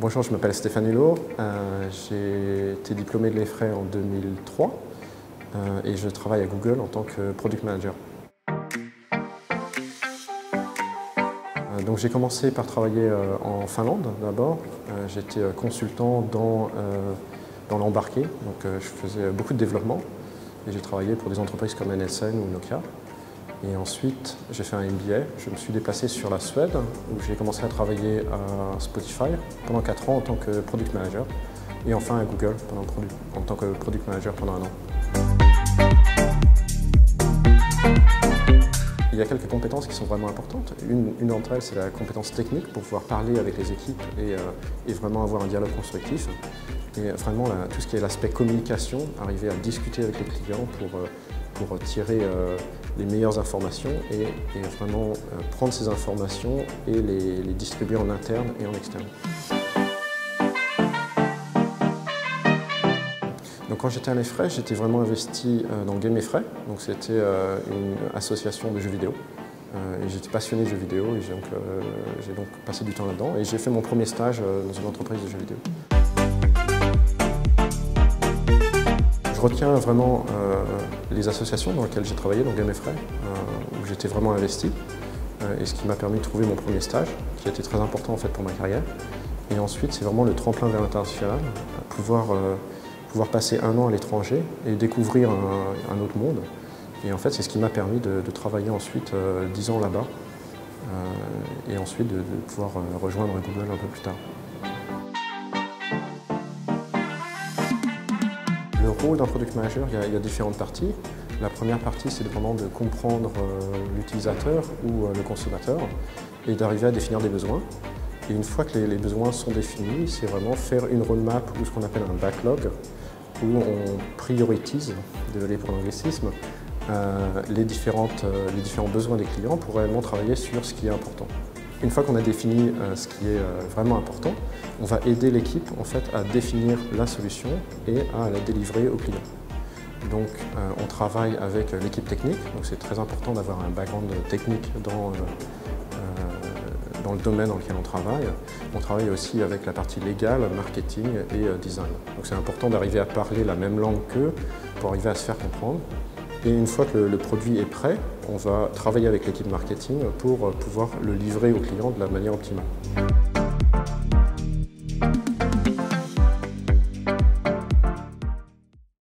Bonjour, je m'appelle Stéphane Hulot, j'ai été diplômé de l'EFRAY en 2003 et je travaille à Google en tant que Product Manager. Donc j'ai commencé par travailler en Finlande d'abord. J'étais consultant dans l'embarqué, donc je faisais beaucoup de développement et j'ai travaillé pour des entreprises comme NSN ou Nokia. Et ensuite, j'ai fait un MBA. Je me suis déplacé sur la Suède, où j'ai commencé à travailler à Spotify pendant 4 ans en tant que Product Manager. Et enfin à Google en tant que Product Manager pendant 1 an. Il y a quelques compétences qui sont vraiment importantes. Une d'entre elles, c'est la compétence technique pour pouvoir parler avec les équipes et vraiment avoir un dialogue constructif. Et vraiment, tout ce qui est l'aspect communication, arriver à discuter avec les clients pour tirer les meilleures informations et vraiment prendre ces informations et les distribuer en interne et en externe. Donc quand j'étais à l'EFRAY, j'étais vraiment investi dans le Game EFRAY. Donc c'était une association de jeux vidéo. Et j'étais passionné de jeux vidéo et j'ai donc passé du temps là-dedans. Et j'ai fait mon premier stage dans une entreprise de jeux vidéo. Je retiens vraiment les associations dans lesquelles j'ai travaillé, donc Game EFRAY, où j'étais vraiment investi, et ce qui m'a permis de trouver mon premier stage, qui a été très important en fait pour ma carrière. Et ensuite, c'est vraiment le tremplin vers l'international, pouvoir passer 1 an à l'étranger et découvrir un autre monde. Et en fait, c'est ce qui m'a permis de travailler ensuite 10 ans là-bas, et ensuite de pouvoir rejoindre Google un peu plus tard. Le rôle d'un Product Manager, il y a différentes parties. La première partie, c'est vraiment de comprendre l'utilisateur ou le consommateur et d'arriver à définir des besoins. Et une fois que les besoins sont définis, c'est vraiment faire une roadmap ou ce qu'on appelle un backlog, où on priorise, désolé pour l'anglicisme, les différents besoins des clients pour réellement travailler sur ce qui est important. Une fois qu'on a défini ce qui est vraiment important, on va aider l'équipe en fait, à définir la solution et à la délivrer au client. Donc on travaille avec l'équipe technique, donc c'est très important d'avoir un background technique dans le domaine dans lequel on travaille. On travaille aussi avec la partie légale, marketing et design. Donc c'est important d'arriver à parler la même langue qu'eux pour arriver à se faire comprendre. Et une fois que le produit est prêt, on va travailler avec l'équipe marketing pour pouvoir le livrer au client de la manière optimale.